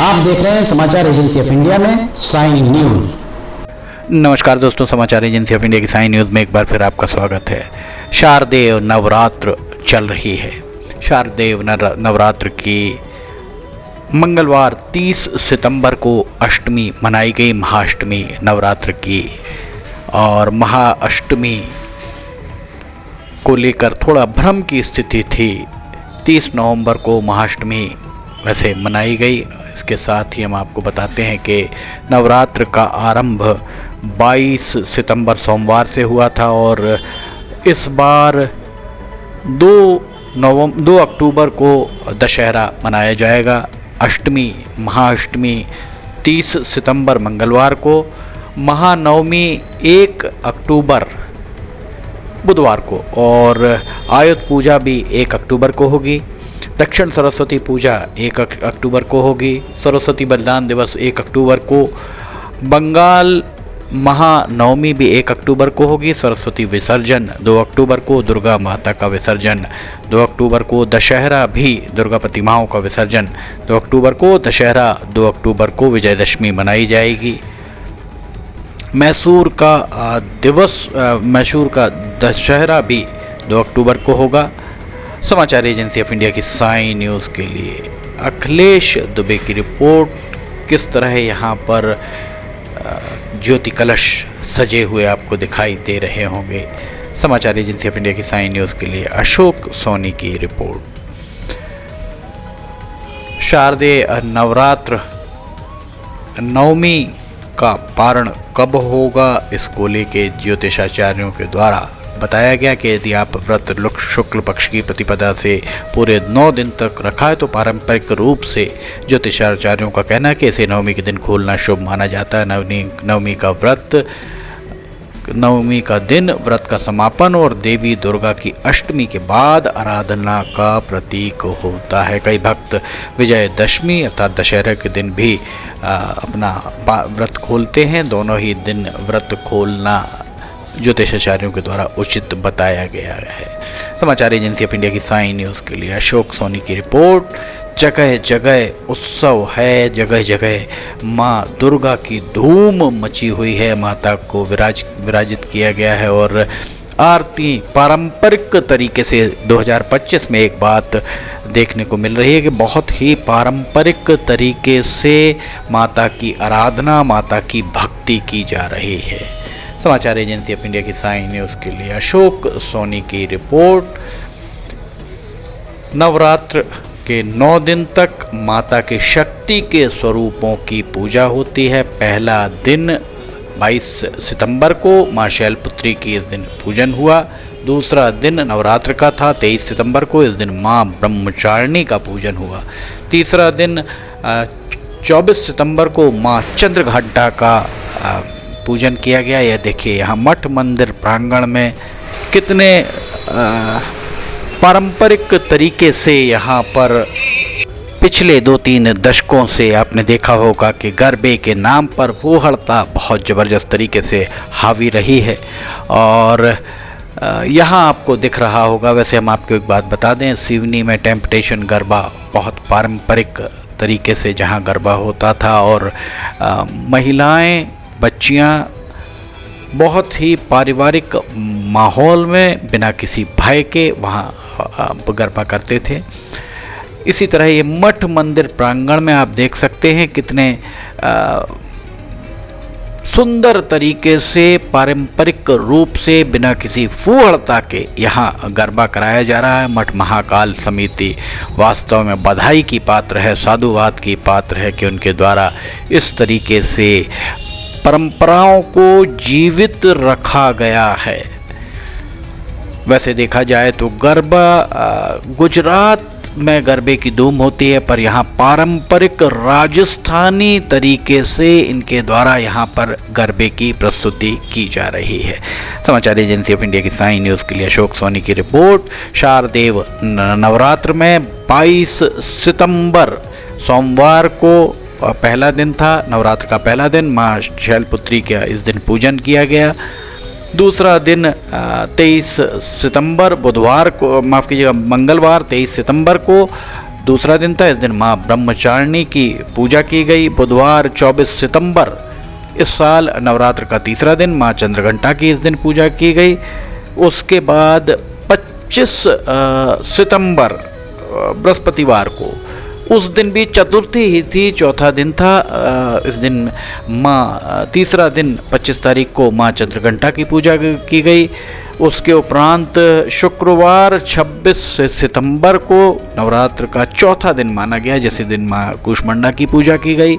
आप देख रहे हैं समाचार एजेंसी ऑफ इंडिया में साई न्यूज। नमस्कार दोस्तों, समाचार एजेंसी ऑफ इंडिया की साई न्यूज़ में एक बार फिर आपका स्वागत है। शारदेय नवरात्र चल रही है। शारदेय नवरात्र की मंगलवार 30 सितंबर को अष्टमी मनाई गई, महाअष्टमी नवरात्र की। और महाअष्टमी को लेकर थोड़ा भ्रम की स्थिति थी। 30 नवंबर को महाअष्टमी वैसे मनाई गई। इसके साथ ही हम आपको बताते हैं कि नवरात्र का आरंभ 22 सितंबर सोमवार से हुआ था और इस बार 2 अक्टूबर को दशहरा मनाया जाएगा। अष्टमी महाअष्टमी 30 सितंबर मंगलवार को, महानवमी 1 अक्टूबर बुधवार को और आयुध पूजा भी 1 अक्टूबर को होगी। दक्षिण सरस्वती पूजा 1 अक्टूबर को होगी। सरस्वती बलिदान दिवस 1 अक्टूबर को। बंगाल महानवमी भी 1 अक्टूबर को होगी। सरस्वती विसर्जन 2 अक्टूबर को। दुर्गा माता का विसर्जन 2 अक्टूबर को। दशहरा भी दुर्गा प्रतिमाओं का विसर्जन 2 अक्टूबर को। दशहरा 2 अक्टूबर को। विजयदशमी मनाई जाएगी। मैसूर का दशहरा भी 2 अक्टूबर को होगा। समाचार एजेंसी ऑफ इंडिया की साई न्यूज़ के लिए अखिलेश दुबे की रिपोर्ट। किस तरह यहाँ पर ज्योति कलश सजे हुए आपको दिखाई दे रहे होंगे। समाचार एजेंसी ऑफ इंडिया की साई न्यूज़ के लिए अशोक सोनी की रिपोर्ट। शारदेय नवरात्र नवमी का पारण कब होगा, इसको लेके ज्योतिषाचार्यों के द्वारा बताया गया कि यदि आप व्रत शुक्ल पक्ष की प्रतिपदा से पूरे 9 दिन तक रखा है तो पारंपरिक रूप से ज्योतिषाचार्यों का कहना है कि इसे नवमी के दिन खोलना शुभ माना जाता है। नवमी का दिन व्रत का समापन और देवी दुर्गा की अष्टमी के बाद आराधना का प्रतीक होता है। कई भक्त विजयदशमी अर्थात दशहरा के दिन भी अपना व्रत खोलते हैं। दोनों ही दिन व्रत खोलना ज्योतिषाचार्यों के द्वारा उचित बताया गया है। समाचार एजेंसी ऑफ इंडिया की साई न्यूज़ के लिए अशोक सोनी की रिपोर्ट। जगह जगह उत्सव है, जगह जगह माँ दुर्गा की धूम मची हुई है। माता को विराजित किया गया है और आरती पारंपरिक तरीके से 2025 में एक बात देखने को मिल रही है कि बहुत ही पारंपरिक तरीके से माता की आराधना, माता की भक्ति की जा रही है। समाचार एजेंसी ऑफ इंडिया की साई न्यूज़ के लिए अशोक सोनी की रिपोर्ट। नवरात्र के 9 दिन तक माता के शक्ति के स्वरूपों की पूजा होती है। पहला दिन 22 सितंबर को माँ शैलपुत्री की इस दिन पूजन हुआ। दूसरा दिन नवरात्र का था 23 सितंबर को, इस दिन माँ ब्रह्मचारिणी का पूजन हुआ। तीसरा दिन 24 सितंबर को माँ चंद्रघंटा का पूजन किया गया। यह देखिए यहाँ मठ मंदिर प्रांगण में कितने पारंपरिक तरीके से यहाँ पर पिछले 2-3 दशकों से आपने देखा होगा कि गरबे के नाम पर फूहड़ता बहुत ज़बरदस्त तरीके से हावी रही है और यहाँ आपको दिख रहा होगा। वैसे हम आपको एक बात बता दें, सिवनी में टेम्पटेशन गरबा बहुत पारंपरिक तरीके से जहाँ गरबा होता था और महिलाएं बच्चियां बहुत ही पारिवारिक माहौल में बिना किसी भय के वहाँ गरबा करते थे। इसी तरह ये मठ मंदिर प्रांगण में आप देख सकते हैं कितने सुंदर तरीके से पारंपरिक रूप से बिना किसी फूहड़ता के यहाँ गरबा कराया जा रहा है। मठ महाकाल समिति वास्तव में बधाई की पात्र है, साधुवाद की पात्र है कि उनके द्वारा इस तरीके से परंपराओं को जीवित रखा गया है। वैसे देखा जाए तो गरबा गुजरात में गरबे की धूम होती है, पर यहाँ पारंपरिक राजस्थानी तरीके से इनके द्वारा यहाँ पर गरबे की प्रस्तुति की जा रही है। समाचार एजेंसी ऑफ इंडिया की साई न्यूज़ के लिए अशोक सोनी की रिपोर्ट। शारदेय नवरात्र में 22 सितंबर सोमवार को पहला दिन था। नवरात्र का पहला दिन माँ शैलपुत्री का इस दिन पूजन किया गया। दूसरा दिन 23 सितंबर बुधवार को, माफ़ कीजिएगा मंगलवार 23 सितंबर को दूसरा दिन था। इस दिन माँ ब्रह्मचारिणी की पूजा की गई। बुधवार 24 सितंबर इस साल नवरात्र का तीसरा दिन, माँ चंद्रघंटा की इस दिन पूजा की गई। उसके बाद 25 सितंबर बृहस्पतिवार को, उस दिन भी चतुर्थी ही थी, चौथा दिन था। इस दिन तीसरा दिन 25 तारीख को माँ चंद्रघंटा की पूजा की गई। उसके उपरांत शुक्रवार 26 सितंबर को नवरात्र का चौथा दिन माना गया, जिस दिन माँ कूष्मांडा की पूजा की गई।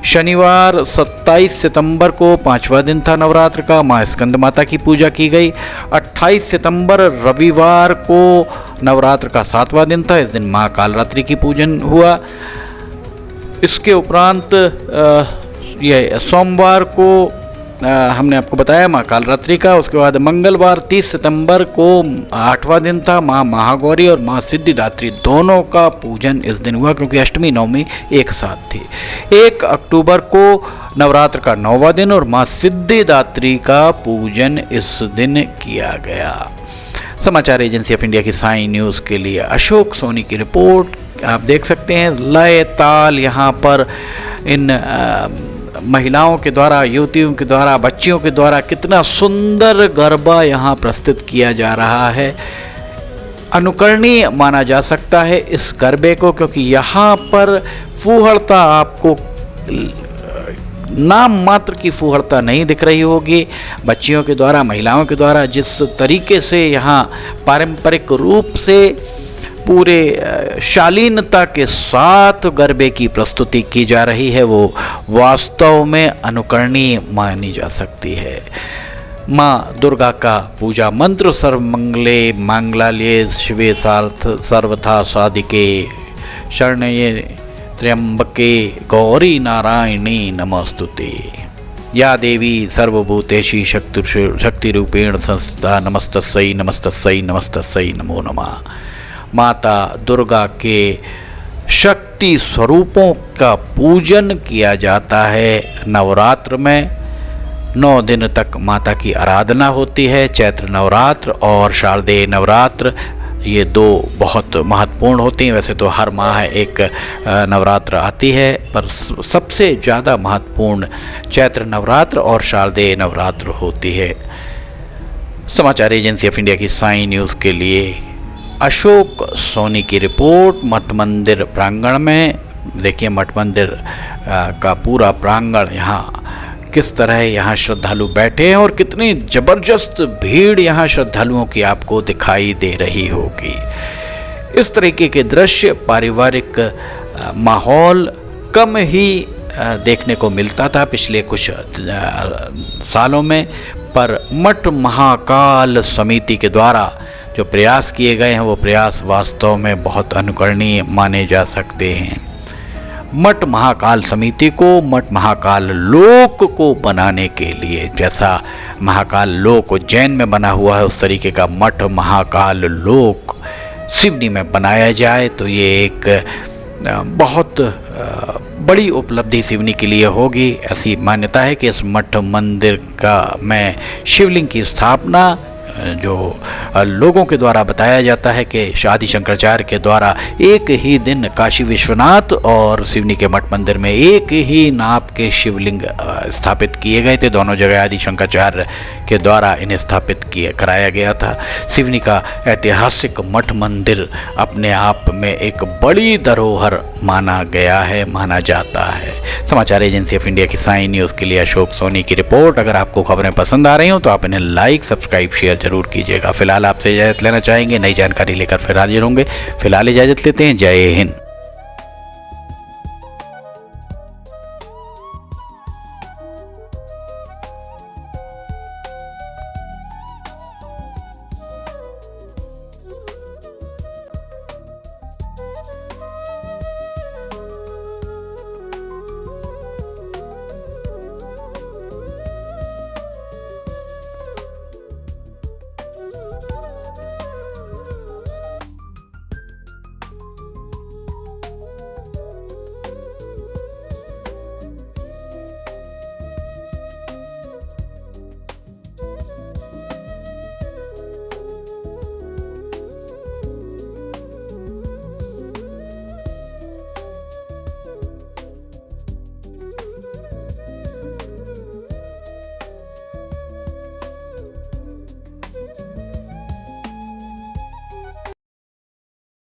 शनिवार 27 सितंबर को पांचवा दिन था नवरात्र का, माँ स्कंद माता की पूजा की गई। 28 सितंबर रविवार को नवरात्र का सातवां दिन था। इस दिन माँ कालरात्रि की पूजन हुआ। इसके उपरांत यह सोमवार को हमने आपको बताया माँ कालरात्रि का। उसके बाद मंगलवार 30 सितंबर को आठवां दिन था, माँ महागौरी और माँ सिद्धिदात्री दोनों का पूजन इस दिन हुआ, क्योंकि अष्टमी नवमी एक साथ थी। 1 अक्टूबर को नवरात्र का 9वां दिन और माँ सिद्धिदात्री का पूजन इस दिन किया गया। समाचार एजेंसी ऑफ इंडिया की साई न्यूज़ के लिए अशोक सोनी की रिपोर्ट। आप देख सकते हैं लय ताल यहाँ पर इन महिलाओं के द्वारा, युवतियों के द्वारा, बच्चियों के द्वारा कितना सुंदर गरबा यहाँ प्रस्तुत किया जा रहा है। अनुकरणीय माना जा सकता है इस गरबे को, क्योंकि यहाँ पर फूहड़ता आपको नाम मात्र की फूहड़ता नहीं दिख रही होगी। बच्चियों के द्वारा, महिलाओं के द्वारा जिस तरीके से यहाँ पारंपरिक रूप से पूरे शालीनता के साथ गरबे की प्रस्तुति की जा रही है, वो वास्तव में अनुकरणीय मानी जा सकती है। माँ दुर्गा का पूजा मंत्र सर्वमंगले मांगल्ये शिवे सर्वथा साधिके शरण्ये त्र्यंबके गौरी नारायणी नमस्तुते। या देवी सर्वभूतेषु शक्तिरूपेण संस्थिता नमस्तस्यै नमस्तस्यै नमस्तस्यै नमो नमः। माता दुर्गा के शक्ति स्वरूपों का पूजन किया जाता है। नवरात्र में 9 दिन तक माता की आराधना होती है। चैत्र नवरात्र और शारदेय नवरात्र, ये 2 बहुत महत्वपूर्ण होती हैं। वैसे तो हर माह एक नवरात्र आती है, पर सबसे ज़्यादा महत्वपूर्ण चैत्र नवरात्र और शारदेय नवरात्र होती है। समाचार एजेंसी ऑफ इंडिया की साई न्यूज़ के लिए अशोक सोनी की रिपोर्ट। मठ मंदिर प्रांगण में देखिए, मठ मंदिर का पूरा प्रांगण यहाँ किस तरह यहाँ श्रद्धालु बैठे हैं और कितनी ज़बरदस्त भीड़ यहाँ श्रद्धालुओं की आपको दिखाई दे रही होगी। इस तरीके के दृश्य, पारिवारिक माहौल कम ही देखने को मिलता था पिछले कुछ सालों में, पर मठ महाकाल समिति के द्वारा जो प्रयास किए गए हैं, वो प्रयास वास्तव में बहुत अनुकरणीय माने जा सकते हैं। मठ महाकाल समिति को मठ महाकाल लोक को बनाने के लिए, जैसा महाकाल लोक उज्जैन में बना हुआ है, उस तरीके का मठ महाकाल लोक सिवनी में बनाया जाए तो ये एक बहुत बड़ी उपलब्धि सिवनी के लिए होगी। ऐसी मान्यता है कि इस मठ मंदिर का में शिवलिंग की स्थापना जो लोगों के द्वारा बताया जाता है कि आदि शंकराचार्य के द्वारा एक ही दिन काशी विश्वनाथ और सिवनी के मठ मंदिर में एक ही नाप के शिवलिंग स्थापित किए गए थे। दोनों जगह आदि शंकराचार्य के द्वारा इन्हें स्थापित कराया गया था। सिवनी का ऐतिहासिक मठ मंदिर अपने आप में एक बड़ी धरोहर माना जाता है। समाचार एजेंसी ऑफ इंडिया की साई न्यूज़ के लिए अशोक सोनी की रिपोर्ट। अगर आपको खबरें पसंद आ रही हो तो आप इन्हें लाइक, सब्सक्राइब, शेयर जरूर कीजिएगा। फिलहाल आपसे इजाज़त लेना चाहेंगे, नई जानकारी लेकर फिर हाजिर होंगे। फिलहाल इजाज़त लेते हैं। जय हिंद।